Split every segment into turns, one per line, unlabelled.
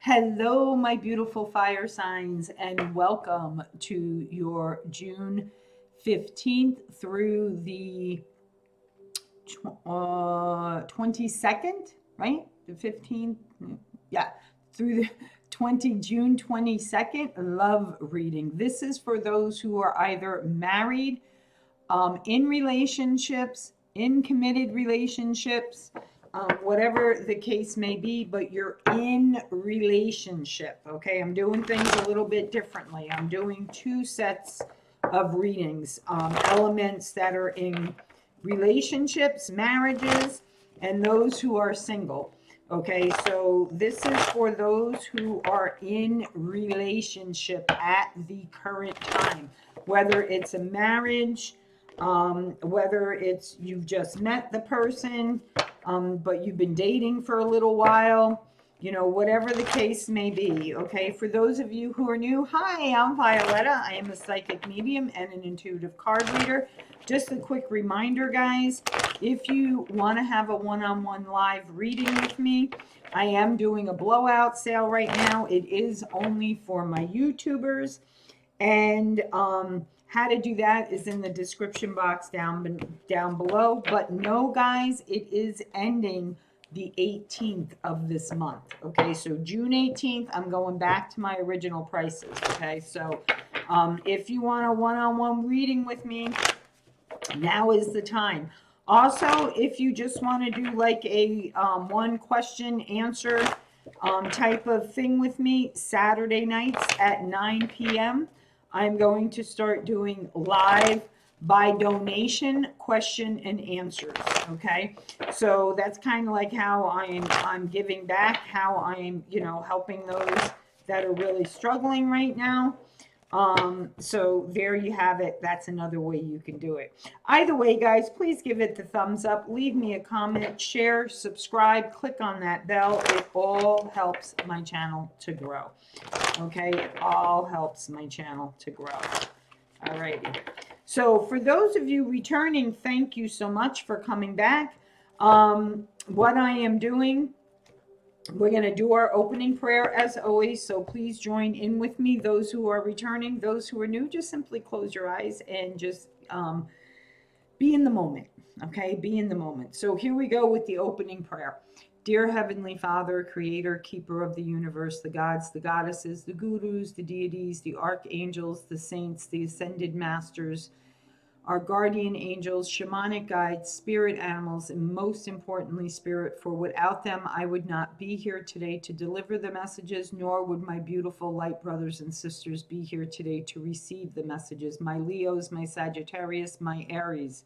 Hello, my beautiful fire signs, and welcome to your June 15th through the 22nd, right? The 15th, yeah, through the June 22nd love reading. This is for those who are either married, in relationships, in committed relationships, whatever the case may be, but you're in relationship. Okay, I'm doing things a little bit differently. I'm doing two sets of readings, elements that are in relationships, marriages, and those who are single. Okay, so this is for those who are in relationship at the current time, whether it's a marriage, whether it's you've just met the person, but you've been dating for a little while, you know, whatever the case may be. Okay, for those of you who are new, hi, I'm Violetta. I am a psychic medium and an intuitive card reader. Just a quick reminder, guys, if you want to have a one-on-one live reading with me, I am doing a blowout sale right now. It is only for my YouTubers, and how to do that is in the description box down below. But no, guys, it is ending the 18th of this month. Okay, so June 18th, I'm going back to my original prices. Okay, so if you want a one-on-one reading with me, now is the time. Also, if you just want to do like a one question answer type of thing with me, Saturday nights at 9 p.m., I'm going to start doing live by donation question and answers. Okay, so that's kind of like how I'm giving back, how I'm, you know, helping those that are really struggling right now. So there you have it. That's another way you can do it. Either way, guys, please give it the thumbs up, leave me a comment, share, subscribe, click on that bell. It all helps my channel to grow. Okay, it all helps my channel to grow. All righty. So for those of you returning, thank you so much for coming back. What I am doing, we're going to do our opening prayer as always, so please join in with me. Those who are returning, those who are new, just simply close your eyes and just be in the moment, okay? Be in the moment. So here we go with the opening prayer. Dear Heavenly Father, Creator, Keeper of the universe, the gods, the goddesses, the gurus, the deities, the archangels, the saints, the ascended masters, our guardian angels, shamanic guides, spirit animals, and most importantly, spirit, for without them, I would not be here today to deliver the messages, nor would my beautiful light brothers and sisters be here today to receive the messages. My Leos, my Sagittarius, my Aries,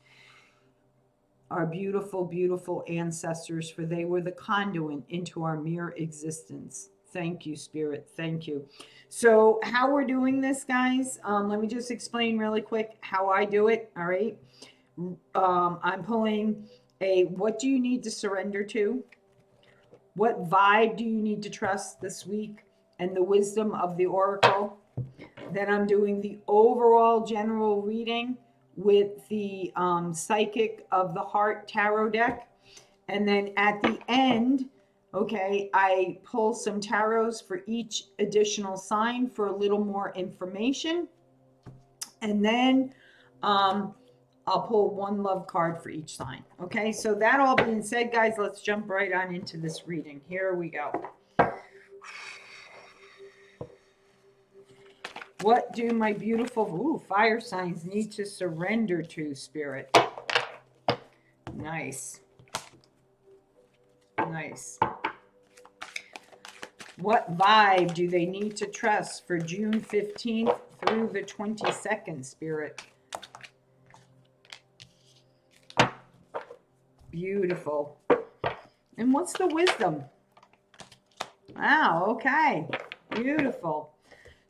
our beautiful, beautiful ancestors, for they were the conduit into our mere existence. Thank you, Spirit. Thank you. So how we're doing this, guys, let me just explain really quick how I do it. All right. I'm pulling a what do you need to surrender to? What vibe do you need to trust this week? And the wisdom of the oracle. Then I'm doing the overall general reading with the Psychic of the Heart tarot deck. And then at the end, okay, I pull some tarots for each additional sign for a little more information. And then I'll pull one love card for each sign. Okay, so that all being said, guys, let's jump right on into this reading. Here we go. What do my beautiful fire signs need to surrender to, Spirit? Nice. Nice. What vibe do they need to trust for June 15th through the 22nd, Spirit? Beautiful. And what's the wisdom? Wow, okay. Beautiful.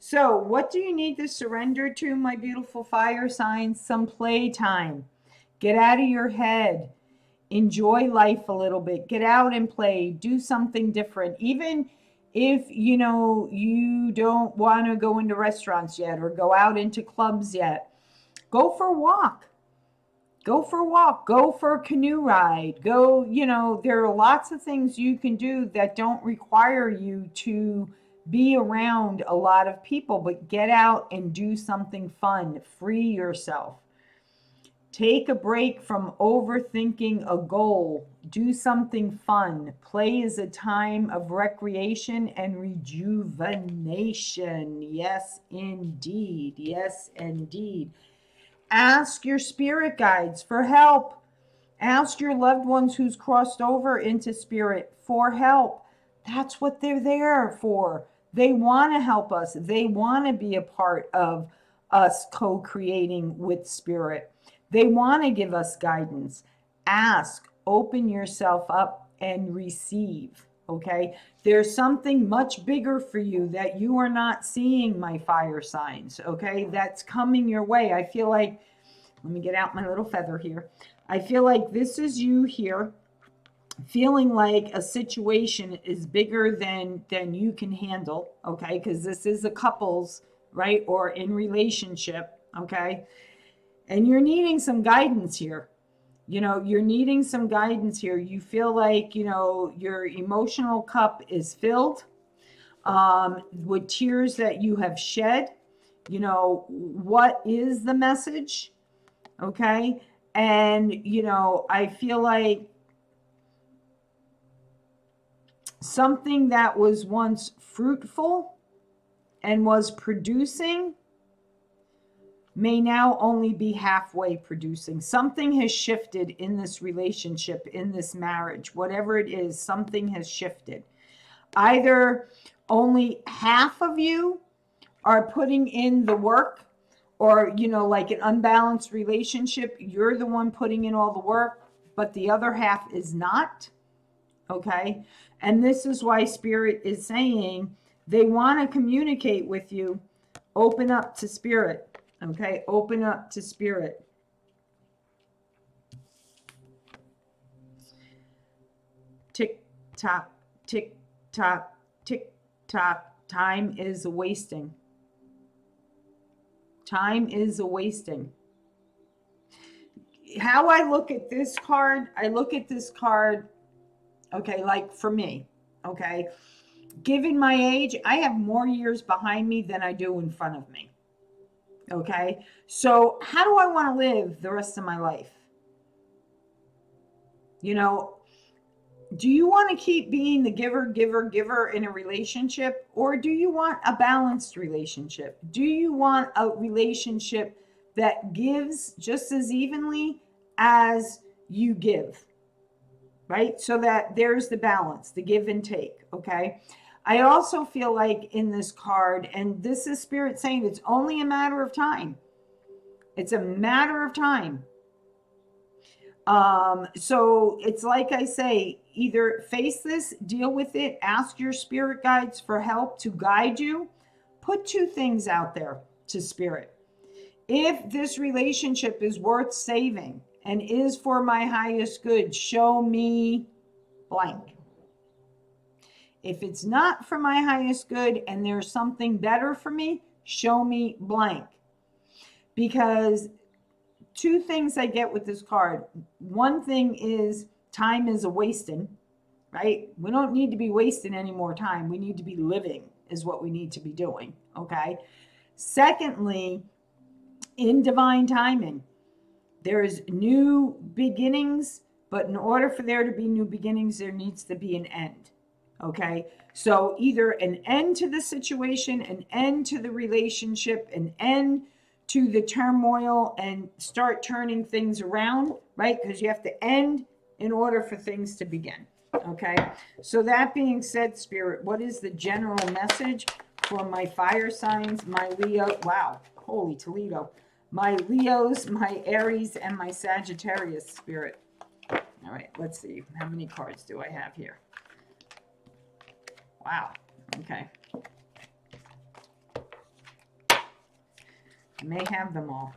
So what do you need to surrender to, my beautiful fire signs? Some playtime. Get out of your head. Enjoy life a little bit. Get out and play. Do something different. Even if, you know, you don't want to go into restaurants yet or go out into clubs yet, go for a walk. Go for a walk, go for a canoe ride, go, you know, there are lots of things you can do that don't require you to be around a lot of people, but get out and do something fun, free yourself. Take a break from overthinking a goal. Do something fun. Play is a time of recreation and rejuvenation. Yes, indeed. Yes, indeed. Ask your spirit guides for help. Ask your loved ones who's crossed over into spirit for help. That's what they're there for. They want to help us. They want to be a part of us co-creating with spirit. They want to give us guidance. Ask, open yourself up and receive. Okay? There's something much bigger for you that you are not seeing, my fire signs. Okay? That's coming your way. I feel like, let me get out my little feather here. I feel like this is you here feeling like a situation is bigger than you can handle, okay? Because this is a couples, right? Or in relationship, okay? And you're needing some guidance here. You know, you're needing some guidance here. You feel like, you know, your emotional cup is filled with tears that you have shed. You know, what is the message? Okay. And, you know, I feel like something that was once fruitful and was producing may now only be halfway producing. Something has shifted in this relationship, in this marriage, whatever it is, something has shifted. Either only half of you are putting in the work, or, you know, like an unbalanced relationship, you're the one putting in all the work, but the other half is not. Okay. And this is why Spirit is saying they want to communicate with you. Open up to Spirit. Okay. Open up to Spirit. Tick tock, tick tock, tick tock. Time is a wasting. Time is a wasting. How I look at this card, okay, like for me, okay, given my age, I have more years behind me than I do in front of me. Okay, so how do I want to live the rest of my life? You know, do you want to keep being the giver in a relationship, or do you want a balanced relationship? Do you want a relationship that gives just as evenly as you give? Right? So that there's the balance, the give and take. Okay. I also feel like in this card, and this is Spirit saying it's only a matter of time. It's a matter of time. So it's like I say, either face this, deal with it, ask your spirit guides for help to guide you. Put two things out there to Spirit. If this relationship is worth saving and is for my highest good, show me blank. If it's not for my highest good and there's something better for me, show me blank. Because two things I get with this card. One thing is time is a wasting, right? We don't need to be wasting any more time. We need to be living is what we need to be doing, okay? Secondly, in divine timing, there's new beginnings, but in order for there to be new beginnings, there needs to be an end, okay? So either an end to the situation, an end to the relationship, an end to the turmoil, and start turning things around, right? Because you have to end in order for things to begin. Okay. So that being said, Spirit, what is the general message for my fire signs, my Leo? Wow. Holy Toledo. My Leos, my Aries, and my Sagittarius, Spirit. All right. Let's see. How many cards do I have here? Wow. Okay. I may have them all.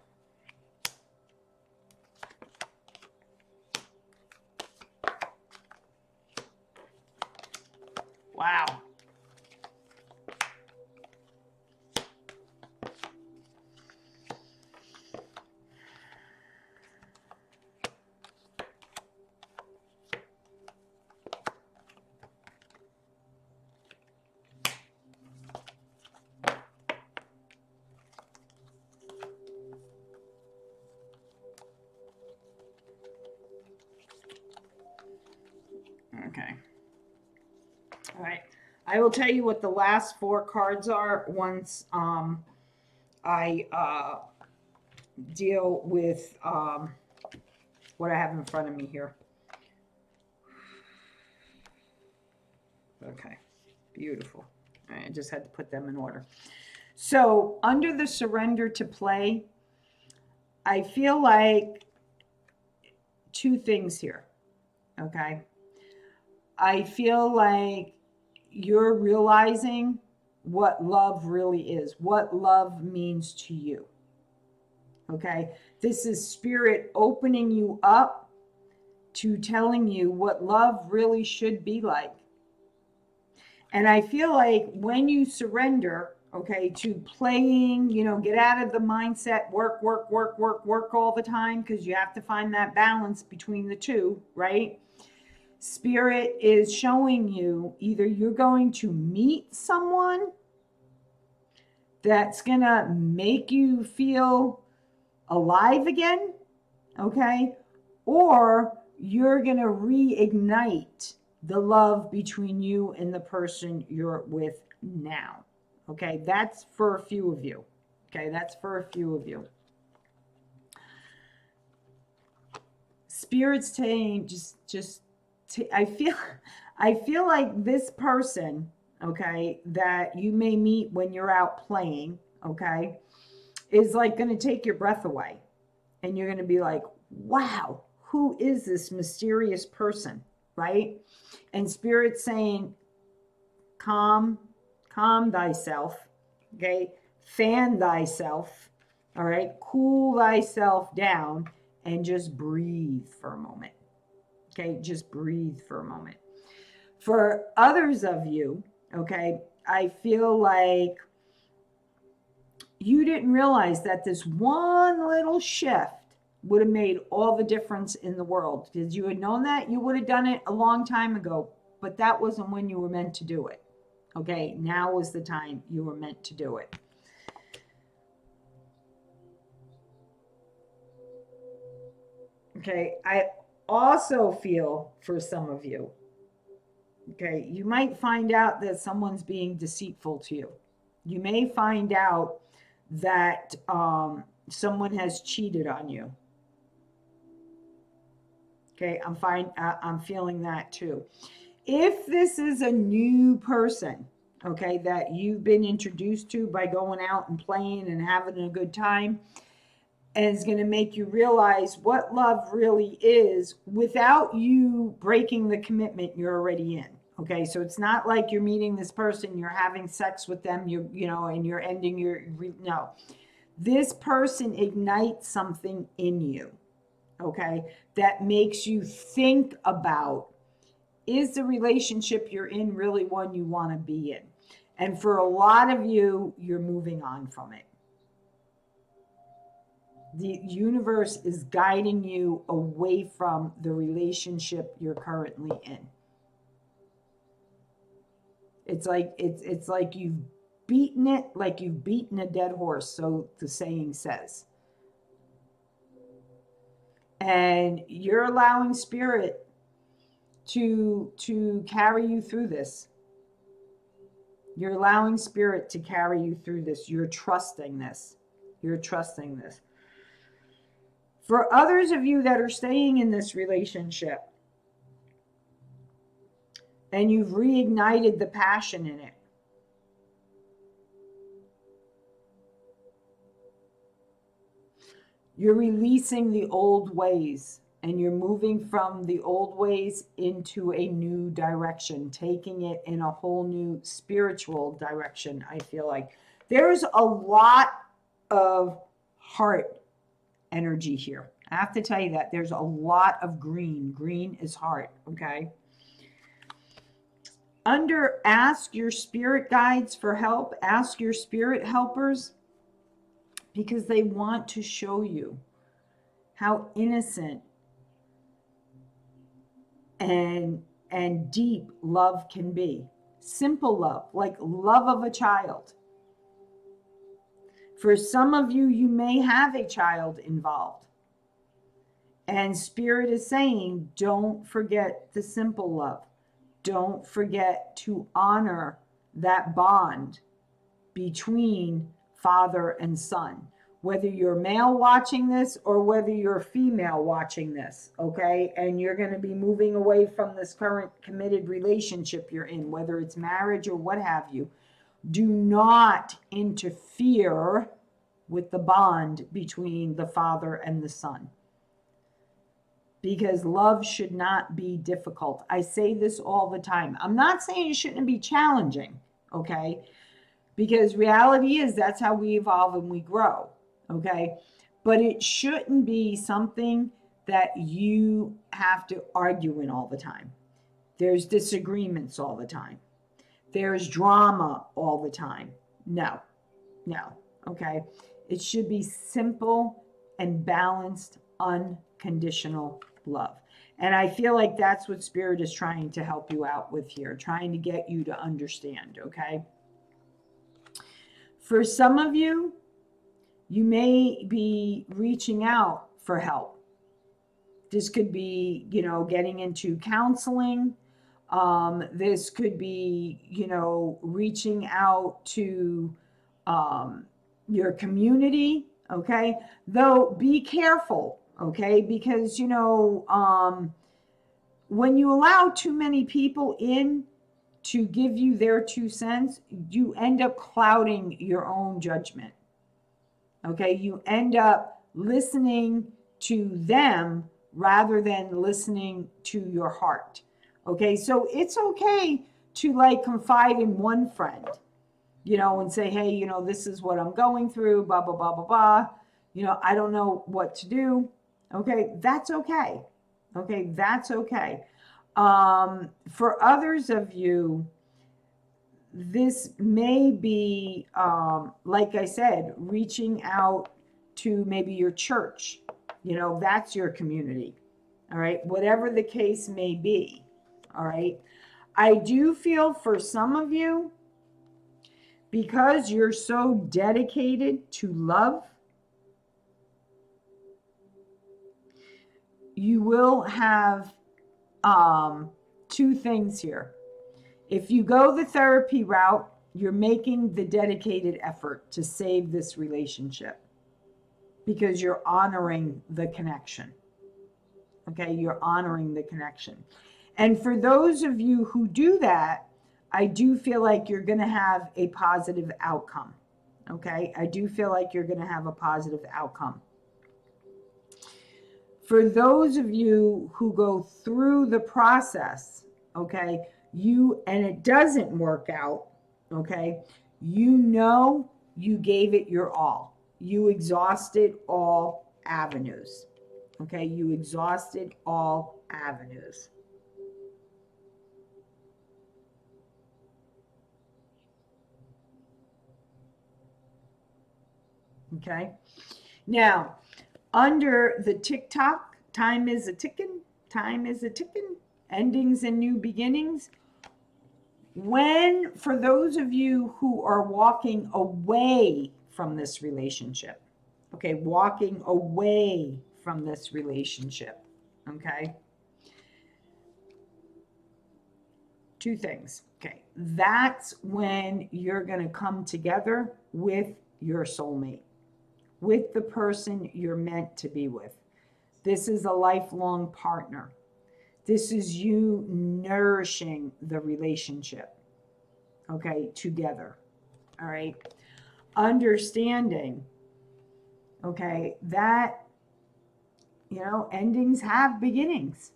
Wow. I will tell you what the last 4 cards are once I deal with what I have in front of me here. Okay, beautiful. All right, I just had to put them in order. So under the surrender to play, I feel like 2 things here, okay? I feel like you're realizing what love really is, what love means to you, okay? This is spirit opening you up to telling you what love really should be like. And I feel like when you surrender, okay, to playing, get out of the mindset, work all the time, because you have to find that balance between the two, right? Spirit is showing you either you're going to meet someone that's going to make you feel alive again, okay? Or you're going to reignite the love between you and the person you're with now. Okay, that's for a few of you. Okay, that's for a few of you. Spirit's saying I feel like this person, okay, that you may meet when you're out playing, okay, is like going to take your breath away. And you're going to be like, wow, who is this mysterious person, right? And Spirit's saying, calm thyself, okay? Fan thyself, all right? Cool thyself down and just breathe for a moment, okay? Just breathe for a moment. For others of you, okay, I feel like you didn't realize that this one little shift would have made all the difference in the world. Because you had known that, you would have done it a long time ago, but that wasn't when you were meant to do it. Okay, now was the time you were meant to do it. Okay, I also feel for some of you, okay, you might find out that someone's being deceitful to you. You may find out that someone has cheated on you. Okay, I'm feeling that too. If this is a new person, okay, that you've been introduced to by going out and playing and having a good time, and it's going to make you realize what love really is without you breaking the commitment you're already in. Okay, so it's not like you're meeting this person, you're having sex with them, and you're ending no. This person ignites something in you, okay, that makes you think about, is the relationship you're in really one you want to be in? And for a lot of you, you're moving on from it. The universe is guiding you away from the relationship you're currently in. It's like you've beaten it, like you've beaten a dead horse, so the saying says. And you're allowing Spirit to carry you through this. You're allowing Spirit to carry you through this. You're trusting this. You're trusting this. For others of you that are staying in this relationship and you've reignited the passion in it, you're releasing the old ways and you're moving from the old ways into a new direction, taking it in a whole new spiritual direction. I feel like there's a lot of heart energy here. I have to tell you that there's a lot of green. Green is heart, okay? Under ask your spirit guides for help, ask your spirit helpers, because they want to show you how innocent and deep love can be. Simple love, like love of a child. For some of you, you may have a child involved. And Spirit is saying, don't forget the simple love. don't forget to honor that bond between father and son, whether you're male watching this or whether you're female watching this, okay? And you're going to be moving away from this current committed relationship you're in, whether it's marriage or what have you. Do not interfere with the bond between the father and the son, because love should not be difficult. I say this all the time. I'm not saying it shouldn't be challenging, okay? Because reality is that's how we evolve and we grow, okay? But it shouldn't be something that you have to argue in all the time. There's disagreements all the time. There's drama all the time. No, okay? It should be simple and balanced, unconditional love. And I feel like that's what Spirit is trying to help you out with here, trying to get you to understand, okay? For some of you, you may be reaching out for help. This could be, getting into counseling. This could be, reaching out to your community, okay? Though be careful, okay? Because, when you allow too many people in to give you their 2 cents, you end up clouding your own judgment, okay? You end up listening to them rather than listening to your heart, okay? So it's okay to confide in one friend, and say, hey, this is what I'm going through, blah, blah, blah, blah, blah. I don't know what to do. Okay, that's okay. Okay, that's okay. For others of you, this may be, like I said, reaching out to maybe your church. That's your community. All right, whatever the case may be. All right. I do feel for some of you, because you're so dedicated to love, you will have 2 things here. If you go the therapy route, you're making the dedicated effort to save this relationship because you're honoring the connection. Okay, you're honoring the connection. And for those of you who do that, I do feel like you're going to have a positive outcome. Okay, I do feel like you're going to have a positive outcome. For those of you who go through the process, okay, and it doesn't work out, okay, you gave it your all. You exhausted all avenues. Okay, you exhausted all avenues. Okay, now under the TikTok, time is a ticking, endings and new beginnings. For those of you who are walking away from this relationship, okay, walking away from this relationship, okay, 2 things, okay, that's when you're going to come together with your soulmate, with the person you're meant to be with. This is a lifelong partner. This is you nourishing the relationship, okay, together, all right? Understanding, okay, that, endings have beginnings.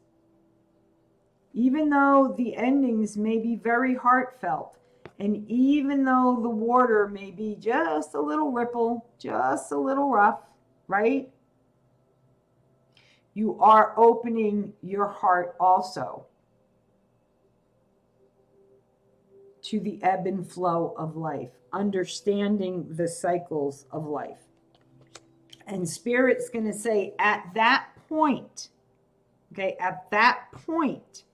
Even though the endings may be very heartfelt, and even though the water may be just a little ripple, just a little rough, right? You are opening your heart also to the ebb and flow of life, understanding the cycles of life. And Spirit's going to say at that point, okay, at that point,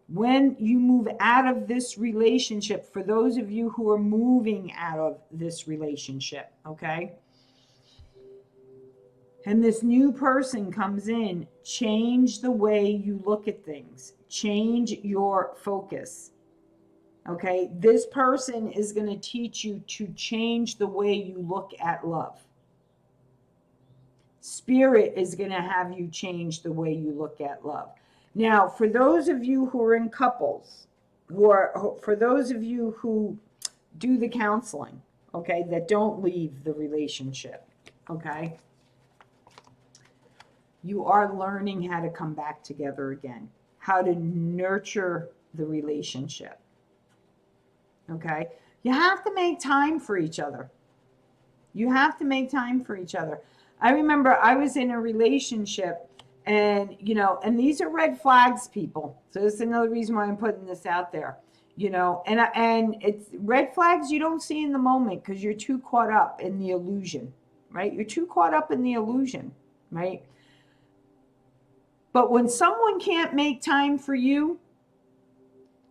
when you move out of this relationship, for those of you who are moving out of this relationship, okay, and this new person comes in, change the way you look at things. Change your focus. Okay? This person is going to teach you to change the way you look at love. Spirit is going to have you change the way you look at love. Now, for those of you who are in couples, for those of you who do the counseling, okay, that don't leave the relationship, okay, you are learning how to come back together again, how to nurture the relationship, okay? You have to make time for each other. You have to make time for each other. I remember I was in a relationship, and, you know, and these are red flags, people. So this is another reason why I'm putting this out there, you know, and it's red flags you don't see in the moment because you're too caught up in the illusion, right? You're too caught up in the illusion, right? But when someone can't make time for you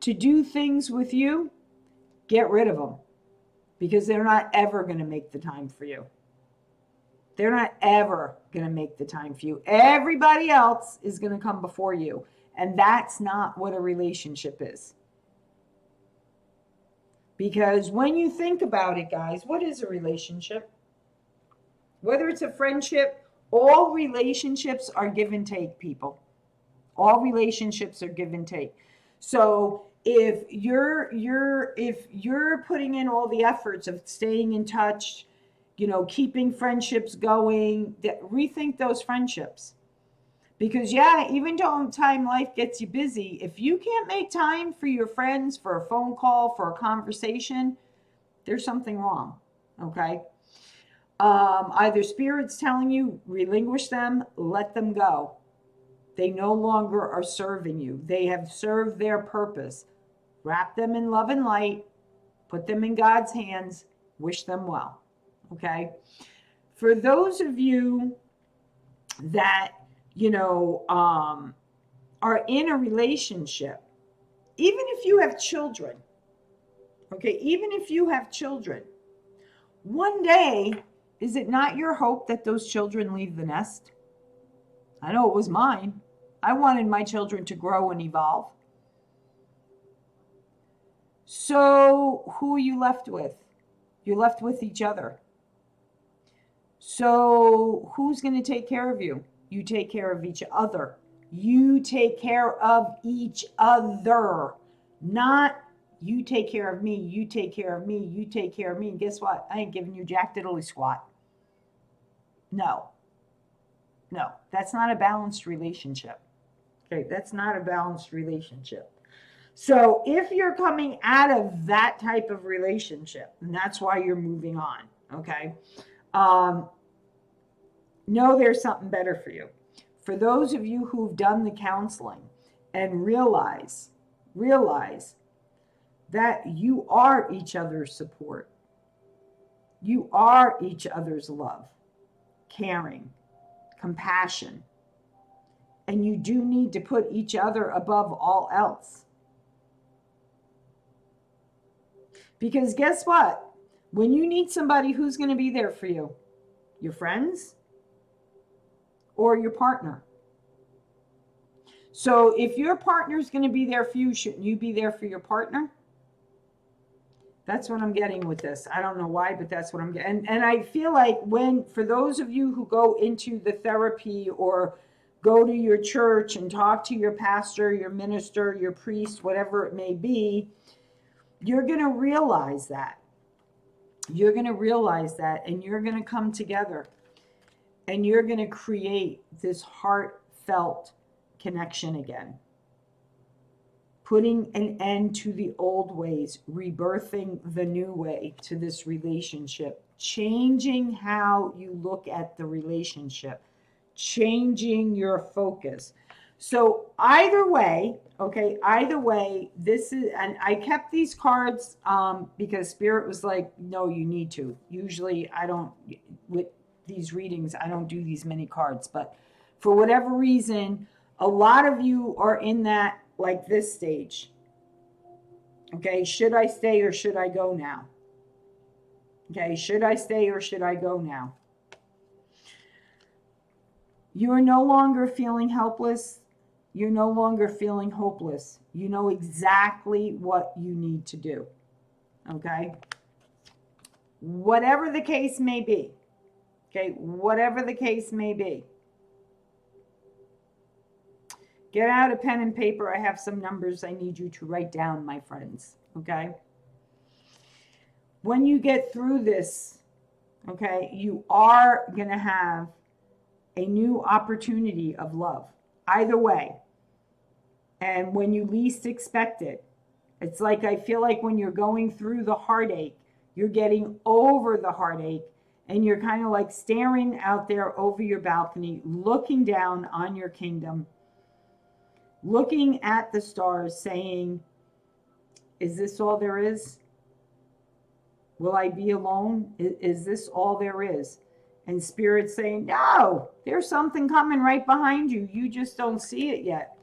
to do things with you, get rid of them, because they're not ever going to make the time for you. They're not ever going to make the time for you. Everybody else is going to come before you. And that's not what a relationship is. Because when you think about it, guys, what is a relationship? Whether it's a friendship, all relationships are give and take, people. All relationships are give and take. So if you're putting in all the efforts of staying in touch, you know, keeping friendships going, rethink those friendships. Because, yeah, even though time life gets you busy, if you can't make time for your friends, for a phone call, for a conversation, there's something wrong, okay? Either Spirit's telling you, relinquish them, let them go. They no longer are serving you. They have served their purpose. Wrap them in love and light, put them in God's hands, wish them well. Okay, for those of you that, you know, are in a relationship, even if you have children, okay, even if you have children, one day, is it not your hope that those children leave the nest? I know it was mine. I wanted my children to grow and evolve. So who are you left with? You're left with each other. So who's going to take care of you? You take care of each other. You take care of each other. Not you take care of me, you take care of me, you take care of me. And guess what? I ain't giving you jack diddly squat. No, that's not a balanced relationship. Okay, that's not a balanced relationship. So if you're coming out of that type of relationship, and that's why you're moving on, okay, know there's something better for you. For those of you who've done the counseling and realize that you are each other's support. You are each other's love, caring, compassion. And you do need to put each other above all else. Because guess what? When you need somebody, who's going to be there for you? Your friends or your partner? So if your partner's going to be there for you, shouldn't you be there for your partner? That's what I'm getting with this. I don't know why, but that's what I'm getting. And I feel like for those of you who go into the therapy or go to your church and talk to your pastor, your minister, your priest, whatever it may be, you're going to realize that. You're going to realize that, and you're going to come together, and you're going to create this heartfelt connection again. Putting an end to the old ways, rebirthing the new way to this relationship, changing how you look at the relationship, changing your focus. So either way, this is, and I kept these cards because Spirit was like, no, you need to. Usually I don't, with these readings, I don't do these many cards, but for whatever reason, a lot of you are in that, like this stage. Okay, should I stay or should I go now? Okay, should I stay or should I go now? You're no longer feeling helpless. You're no longer feeling hopeless. You know exactly what you need to do. Okay? Whatever the case may be. Okay? Whatever the case may be. Get out a pen and paper. I have some numbers I need you to write down, my friends. Okay? When you get through this, okay, you are going to have a new opportunity of love. Either way. And when you least expect it. It's like, I feel like when you're going through the heartache, you're getting over the heartache, and you're kind of like staring out there over your balcony, looking down on your kingdom, looking at the stars, saying, is this all there is? Will I be alone? Is this all there is? And Spirit's saying, no, there's something coming right behind you. You just don't see it yet.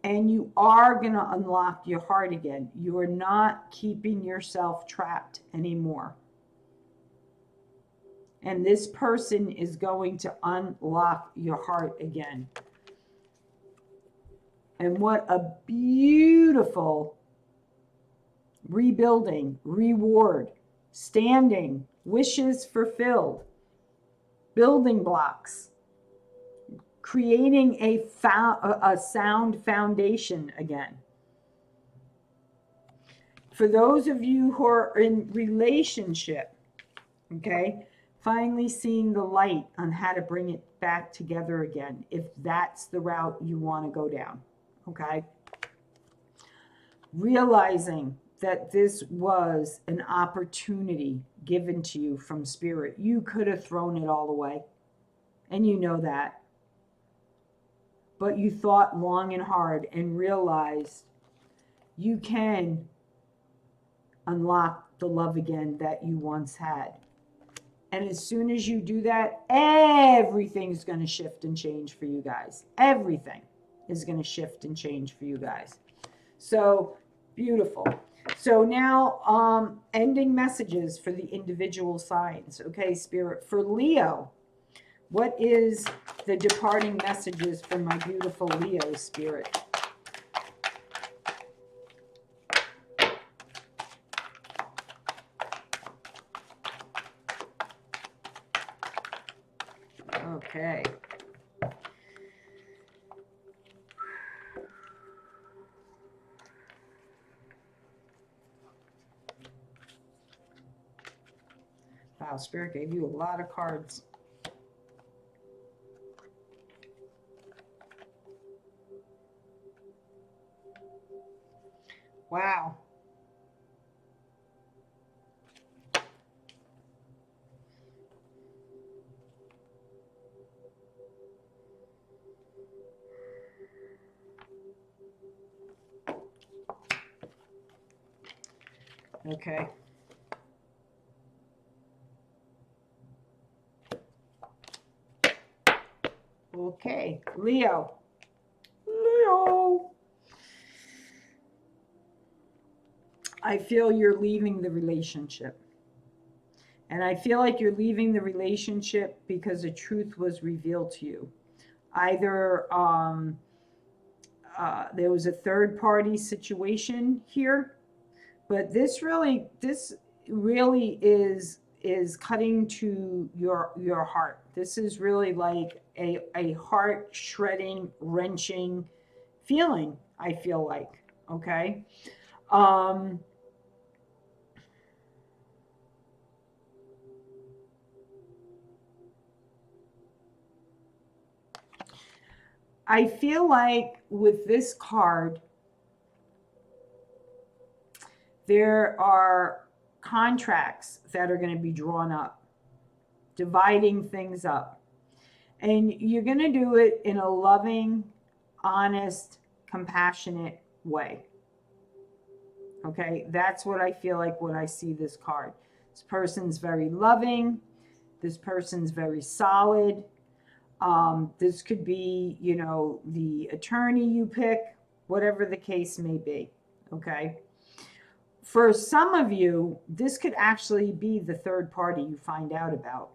And you are going to unlock your heart again. You are not keeping yourself trapped anymore. And this person is going to unlock your heart again. And what a beautiful rebuilding, reward, standing, wishes fulfilled, building blocks, creating a sound foundation again. For those of you who are in relationship, okay, finally seeing the light on how to bring it back together again, if that's the route you want to go down, okay? Realizing that this was an opportunity given to you from Spirit. You could have thrown it all away, and you know that. But you thought long and hard and realized you can unlock the love again that you once had. And as soon as you do that, everything's going to shift and change for you guys. Everything is going to shift and change for you guys. So beautiful. So now ending messages for the individual signs. Okay, Spirit. For Leo, what is the departing messages for my beautiful Leo, Spirit? Okay. Wow, Spirit gave you a lot of cards. Wow. Okay. Okay, Leo. Leo. I feel you're leaving the relationship. And I feel like you're leaving the relationship because the truth was revealed to you. Either there was a third party situation here, but this really is cutting to your heart. This is really like a heart shredding, wrenching feeling, I feel like. Okay. I feel like with this card, there are contracts that are going to be drawn up, dividing things up. And you're going to do it in a loving, honest, compassionate way. Okay, that's what I feel like when I see this card. This person's very loving. This person's very solid. This could be, you know, the attorney you pick, whatever the case may be. Okay. For some of you, this could actually be the third party you find out about.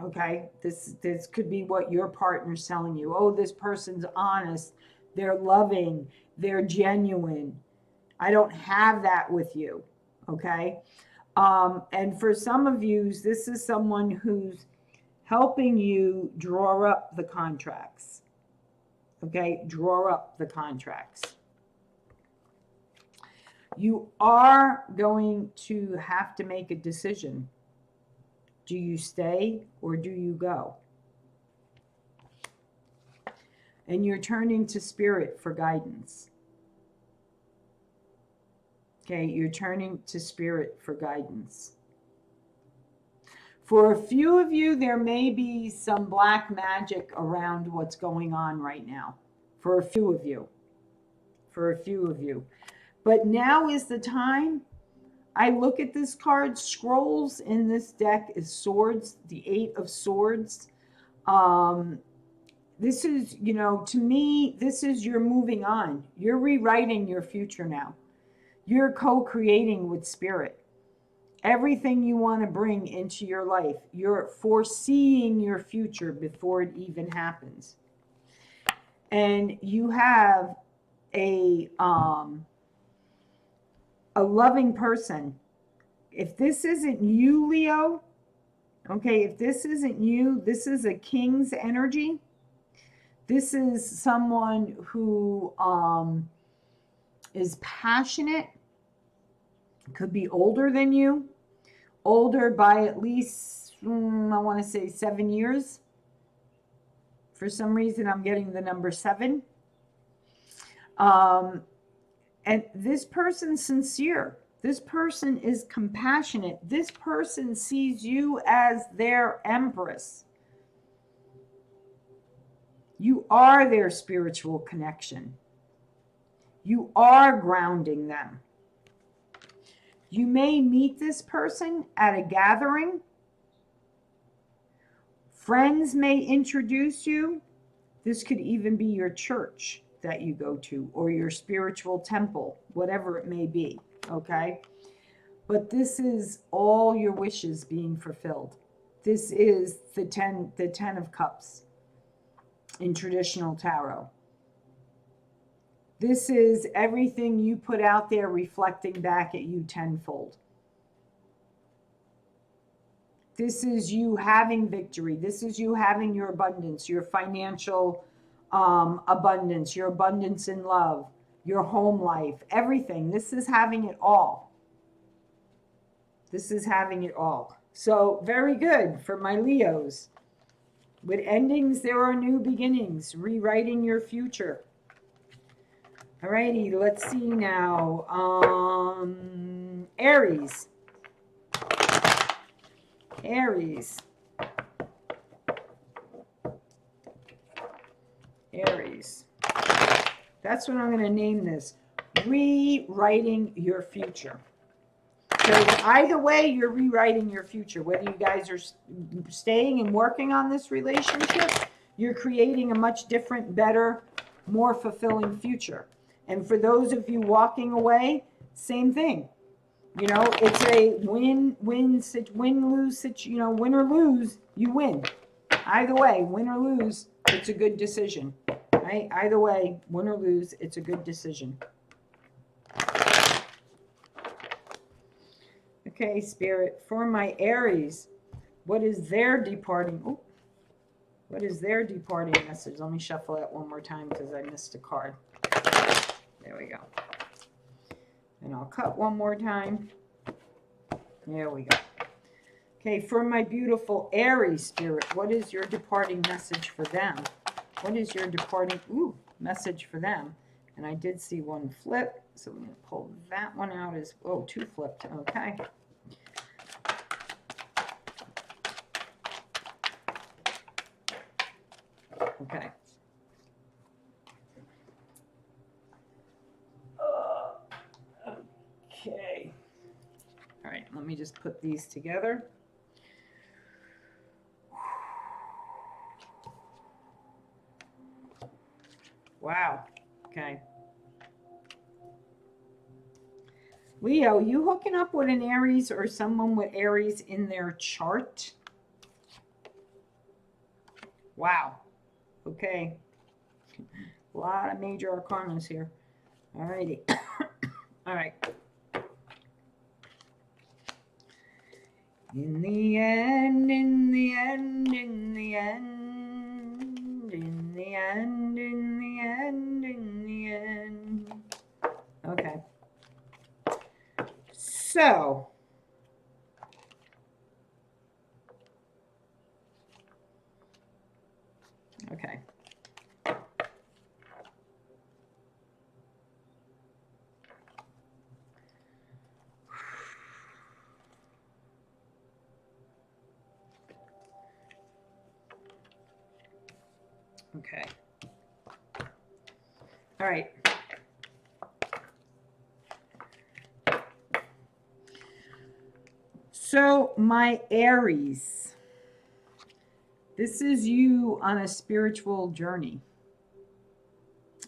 Okay, this could be what your partner's telling you. Oh, this person's honest, they're loving, they're genuine. I don't have that with you. Okay. And for some of you, this is someone who's helping you draw up the contracts. Okay, draw up the contracts. You are going to have to make a decision. Do you stay or do you go? And you're turning to spirit for guidance. Okay, you're turning to spirit for guidance. For a few of you, there may be some black magic around what's going on right now. For a few of you. For a few of you. But now is the time. I look at this card. Scrolls in this deck is swords. The 8 of Swords. This is, you know, to me, this is you're moving on. You're rewriting your future now. You're co-creating with spirit. Everything you want to bring into your life, you're foreseeing your future before it even happens. And you have a loving person. If this isn't you, Leo, okay, if this isn't you, this is a king's energy. This is someone who is passionate, could be older than you, older by at least, I want to say 7 years. For some reason, I'm getting the number 7. And this person's sincere. This person is compassionate. This person sees you as their empress. You are their spiritual connection. You are grounding them. You may meet this person at a gathering. Friends may introduce you. This could even be your church that you go to, or your spiritual temple, whatever it may be, okay? But this is all your wishes being fulfilled. This is the 10 of Cups in traditional tarot. This is everything you put out there reflecting back at you tenfold. This is you having victory. This is you having your abundance, your financial abundance, your abundance in love, your home life, everything. This is having it all. This is having it all. So very good for my Leos. With endings, there are new beginnings, rewriting your future. Alrighty, let's see now. Aries. Aries. Aries. That's what I'm going to name this. Rewriting your future. Because either way, you're rewriting your future. Whether you guys are staying and working on this relationship, you're creating a much different, better, more fulfilling future. And for those of you walking away, same thing. You know, it's a win-lose, you know, win or lose, you win. Either way, win or lose, it's a good decision. Right? Either way, win or lose, it's a good decision. Okay, Spirit, for my Aries, what is their departing? Oh, what is their departing message? Let me shuffle that one more time because I missed a card. There we go. And I'll cut one more time. There we go. Okay, for my beautiful Aries Spirit, what is your departing message for them? What is your departing message for them? And I did see one flip, so I'm going to pull that one out as, oh, 2 flipped. Okay. Okay. Okay. All right, let me just put these together. Wow. Okay. Leo, you hooking up with an Aries or someone with Aries in their chart? Wow. Okay. A lot of major arcanas here. All righty. All right. In the end, in the end, in the end, in the end, in the end, in the end. Okay. So, okay. Okay. All right. So, my Aries, this is you on a spiritual journey.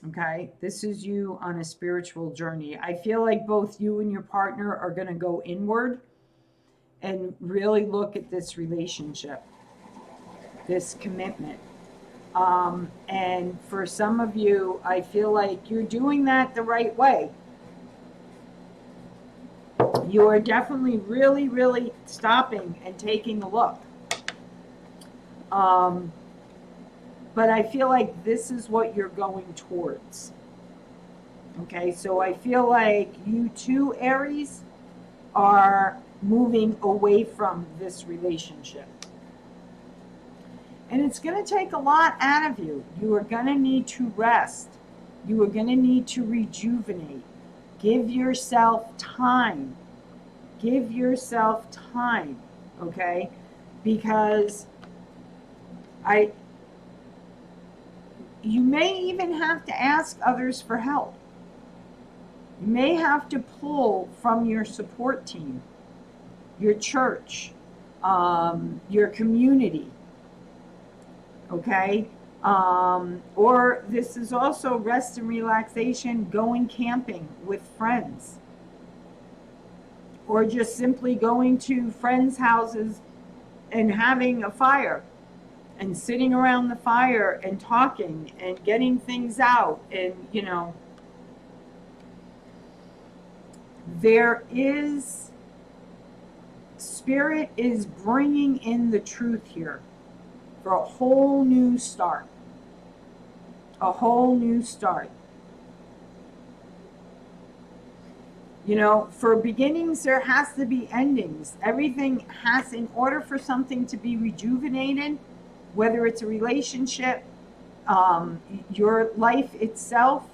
Okay, this is you on a spiritual journey. I feel like both you and your partner are going to go inward and really look at this relationship, this commitment. And for some of you, I feel like you're doing that the right way. You are definitely really, really stopping and taking a look. But I feel like this is what you're going towards. Okay, so I feel like you two, Aries, are moving away from this relationship. And it's going to take a lot out of you. You are going to need to rest. You are going to need to rejuvenate. Give yourself time. Give yourself time, okay? Because you may even have to ask others for help. You may have to pull from your support team, your church, your community, okay? Or this is also rest and relaxation, going camping with friends, or just simply going to friends' houses and having a fire and sitting around the fire and talking and getting things out. And, you know, there is, Spirit is bringing in the truth here for a whole new start. A whole new start. You know, for beginnings, there has to be endings. Everything has, in order for something to be rejuvenated, whether it's a relationship, your life itself,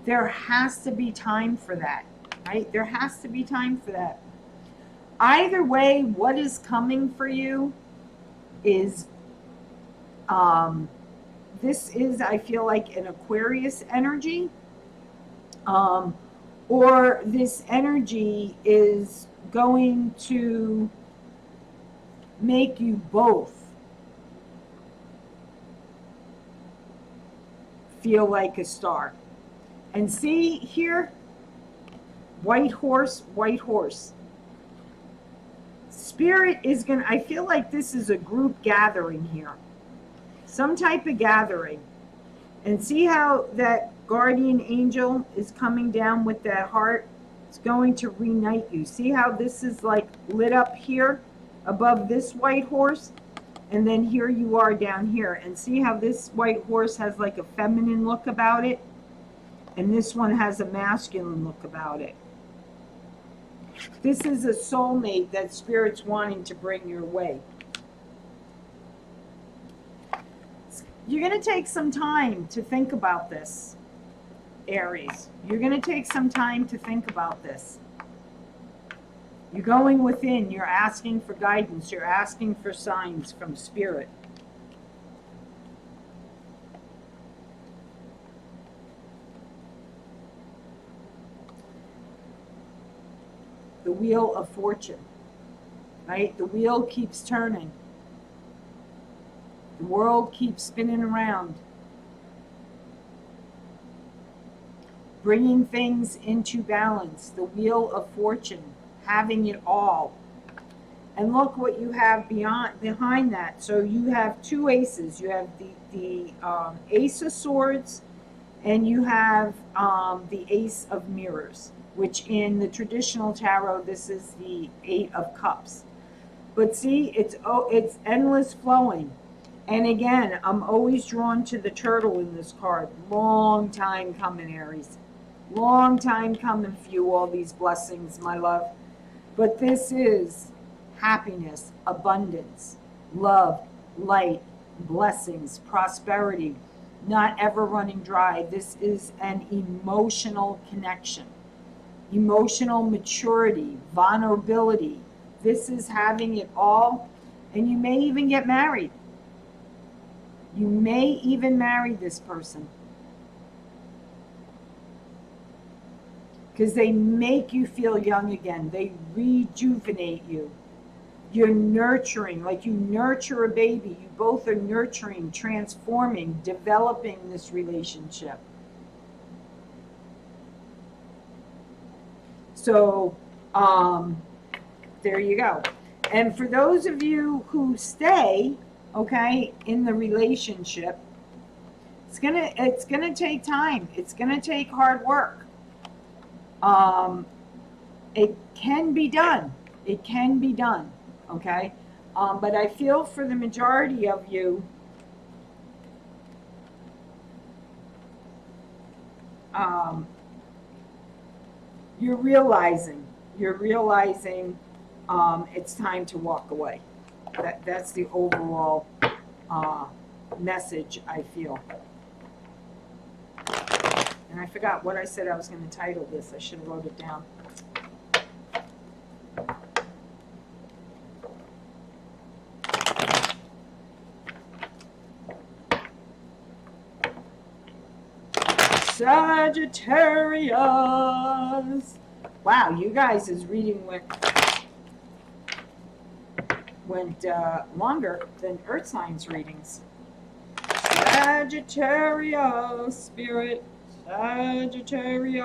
there has to be time for that, right? There has to be time for that. Either way, what is coming for you is, this is, I feel like, an Aquarius energy. Or this energy is going to make you both feel like a star. And see here, white horse, white horse. Spirit is going to, I feel like this is a group gathering here. Some type of gathering. And see how that guardian angel is coming down with that heart? It's going to reunite you. See how this is like lit up here above this white horse? And then here you are down here. And see how this white horse has like a feminine look about it? And this one has a masculine look about it. This is a soulmate that Spirit's wanting to bring your way. You're going to take some time to think about this, Aries. You're going to take some time to think about this. You're going within. You're asking for guidance. You're asking for signs from Spirit. The wheel of fortune, right? The wheel keeps turning. The world keeps spinning around, bringing things into balance. The wheel of fortune, having it all. And look what you have behind that. So you have two aces. You have the Ace of Swords, and you have the Ace of Mirrors, which in the traditional tarot, this is the Eight of Cups. But see, it's endless flowing. And again, I'm always drawn to the turtle in this card. Long time coming, Aries. Long time coming for you, all these blessings, my love. But this is happiness, abundance, love, light, blessings, prosperity, not ever running dry. This is an emotional connection, emotional maturity, vulnerability. This is having it all, and you may even get married. You may even marry this person, because they make you feel young again. They rejuvenate you. You're nurturing, like you nurture a baby. You both are nurturing, transforming, developing this relationship. So, there you go. And for those of you who stay, okay, in the relationship, it's gonna take time. It's gonna take hard work. It can be done. It can be done. Okay, but I feel for the majority of you, you're realizing it's time to walk away. That's the overall message I feel. And I forgot what I said I was going to title this. I should have wrote it down. Sagittarius. Wow, you guys' reading went longer than Earth signs readings. Sagittarius, spirit. Sagittarius.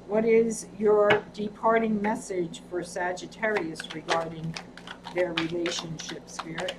What is your departing message for Sagittarius regarding their relationship, spirit?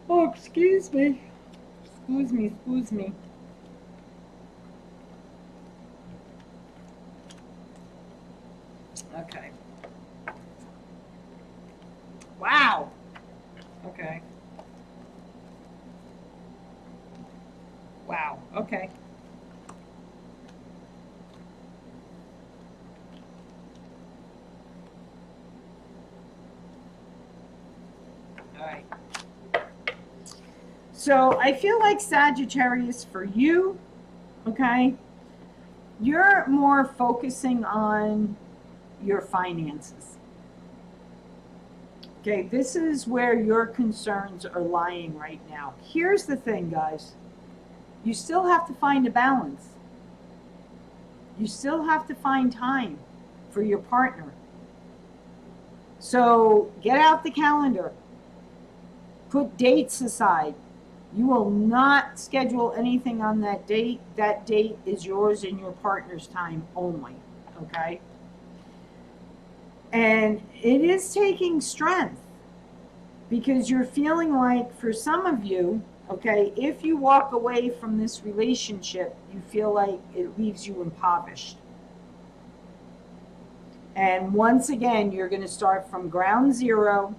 Oh, excuse me. Excuse me. Okay. Wow. Okay. Wow. Okay. All right. So I feel like Sagittarius, for you, okay, you're more focusing on your finances. Okay, this is where your concerns are lying right now. Here's the thing, guys. You still have to find a balance. You still have to find time for your partner. So get out the calendar. Put dates aside. You will not schedule anything on that date. That date is yours and your partner's time only. Okay? And it is taking strength, because you're feeling like, for some of you, okay, if you walk away from this relationship, you feel like it leaves you impoverished. And once again, you're going to start from ground zero,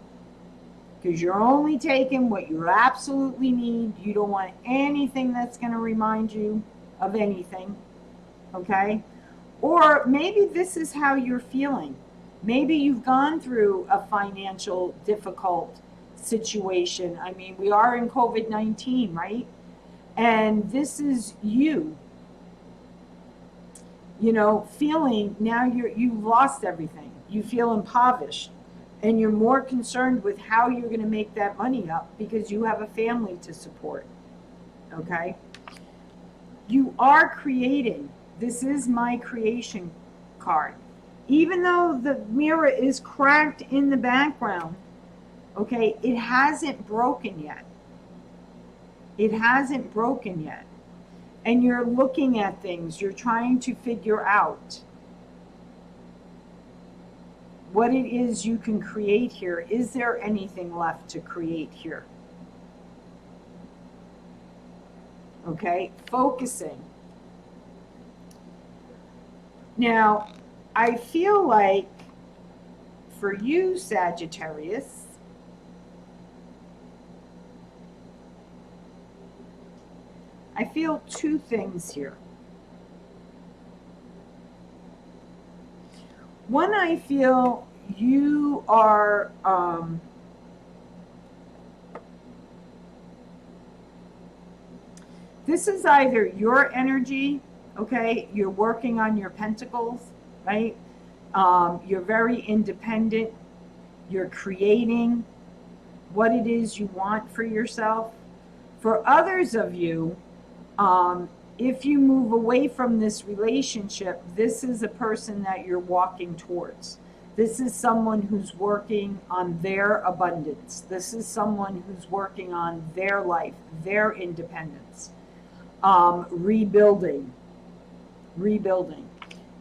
because you're only taking what you absolutely need. You don't want anything that's going to remind you of anything, okay? Or maybe this is how you're feeling. Maybe you've gone through a financial difficult situation. I mean, we are in COVID-19, right? And this is you, feeling now you've lost everything. You feel impoverished, and you're more concerned with how you're going to make that money up because you have a family to support. Okay? You are creating. This is my creation card. Even though the mirror is cracked in the background, okay, it hasn't broken yet. It hasn't broken yet. And you're looking at things, you're trying to figure out what it is you can create here. Is there anything left to create here? Okay, focusing. Now, I feel like for you, Sagittarius, I feel two things here. One, I feel you are this is either your energy, okay, you're working on your pentacles, right? You're very independent. You're creating what it is you want for yourself. For others of you, if you move away from this relationship, this is a person that you're walking towards. This is someone who's working on their abundance. This is someone who's working on their life, their independence, rebuilding.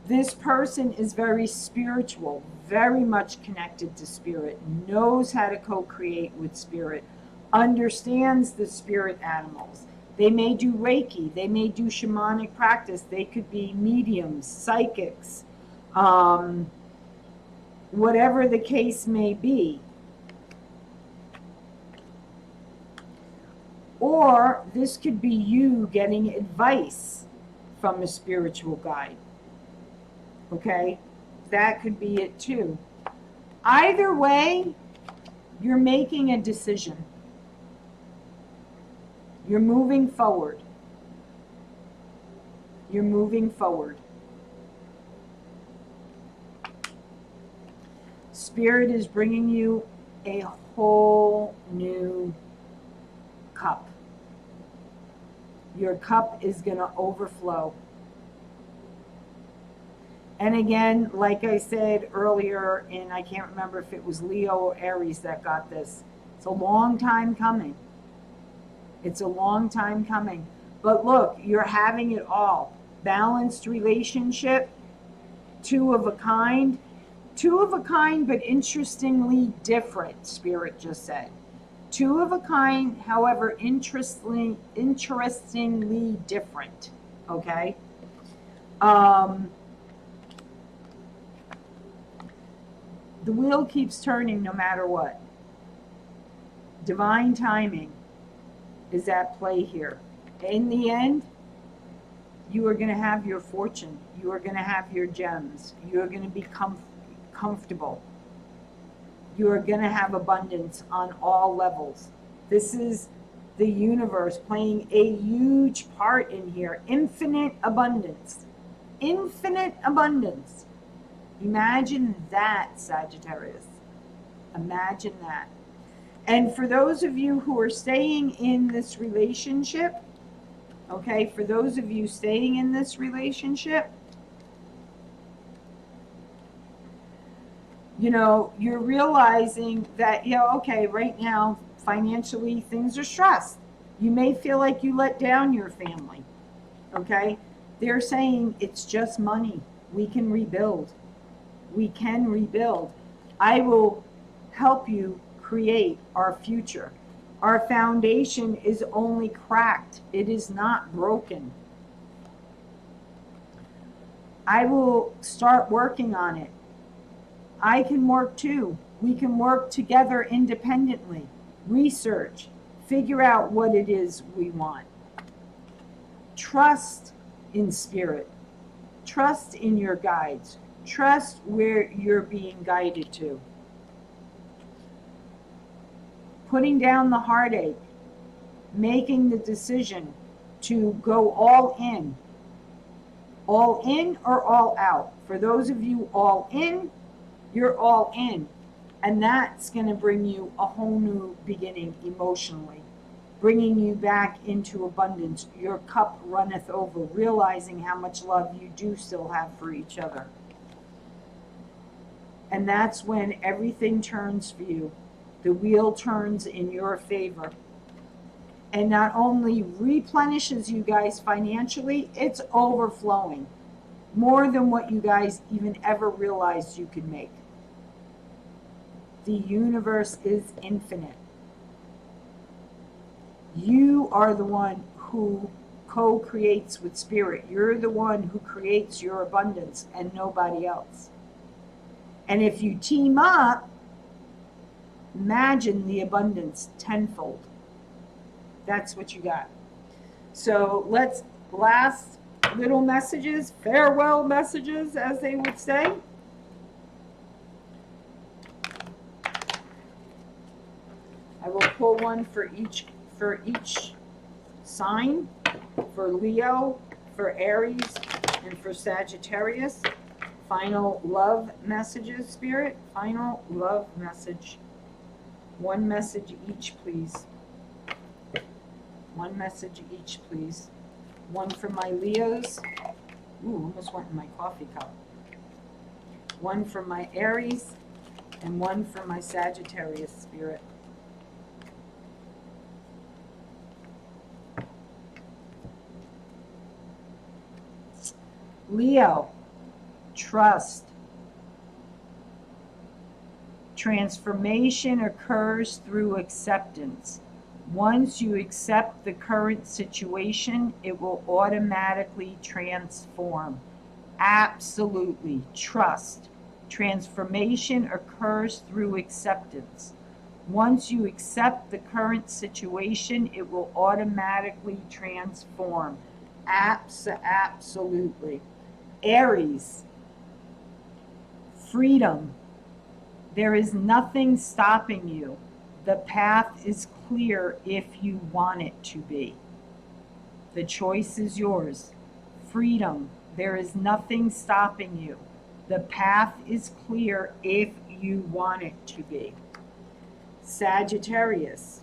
This person is very spiritual, very much connected to spirit, knows how to co-create with spirit, understands the spirit animals. They may do Reiki, they may do shamanic practice, they could be mediums, psychics, whatever the case may be. Or this could be you getting advice from a spiritual guide. Okay? That could be it too. Either way, you're making a decision. You're moving forward. You're moving forward. Spirit is bringing you a whole new cup. Your cup is going to overflow. And again, like I said earlier, and I can't remember if it was Leo or Aries that got this, it's a long time coming. It's a long time coming. But look, you're having it all. Balanced relationship, two of a kind, but interestingly different, Spirit just said. Two of a kind, however, interestingly different. Okay? The wheel keeps turning no matter what. Divine timing is at play here. In the end, you are going to have your fortune. You are going to have your gems. You are going to be comfortable. You are going to have abundance on all levels. This is the universe playing a huge part in here. Infinite abundance. Infinite abundance. Imagine that, Sagittarius. Imagine that. And for those of you who are staying in this relationship, okay, for those of you staying in this relationship, you're realizing that, okay, right now, financially, things are stressed. You may feel like you let down your family, okay? They're saying it's just money. We can rebuild. We can rebuild. I will help you create our future. Our foundation is only cracked. It is not broken. I will start working on it. I can work too. We can work together independently. Research. Figure out what it is we want. Trust in spirit. Trust in your guides. Trust where you're being guided to. Putting down the heartache, making the decision to go all in. All in or all out. For those of you all in, you're all in. And that's going to bring you a whole new beginning emotionally, bringing you back into abundance. Your cup runneth over, realizing how much love you do still have for each other. And that's when everything turns for you. The wheel turns in your favor. And not only replenishes you guys financially, it's overflowing. More than what you guys even ever realized you could make. The universe is infinite. You are the one who co-creates with spirit. You're the one who creates your abundance and nobody else. And if you team up, imagine the abundance tenfold. That's what you got. So let's last little messages, farewell messages, as they would say. I will pull one for each sign, for Leo, for Aries, and for Sagittarius. Final love messages, Spirit. Final love message. One message each, please. One message each, please. One for my Leos. Ooh, almost went in my coffee cup. One for my Aries, and one for my Sagittarius, Spirit. Leo, trust. Transformation occurs through acceptance. Once you accept the current situation, it will automatically transform. Absolutely. Trust. Transformation occurs through acceptance. Once you accept the current situation, it will automatically transform. Absolutely. Aries. Freedom. There is nothing stopping you. The path is clear if you want it to be. The choice is yours. Freedom. There is nothing stopping you. The path is clear if you want it to be. Sagittarius.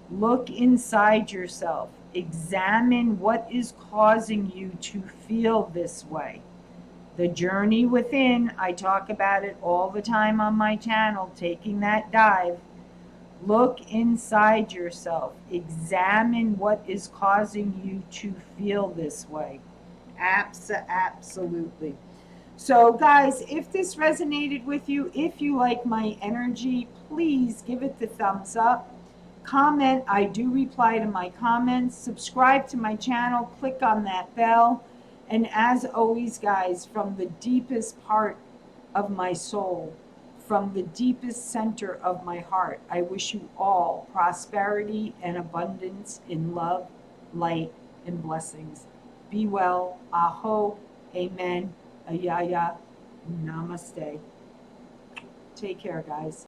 Look inside yourself. Examine what is causing you to feel this way. The journey within, I talk about it all the time on my channel, taking that dive. Look inside yourself. Examine what is causing you to feel this way. Absolutely. So guys, if this resonated with you, if you like my energy, please give it the thumbs up. Comment. I do reply to my comments. Subscribe to my channel. Click on that bell. And as always, guys, from the deepest part of my soul, from the deepest center of my heart, I wish you all prosperity and abundance in love, light, and blessings. Be well. Aho. Amen. Ayaya. Namaste. Take care, guys.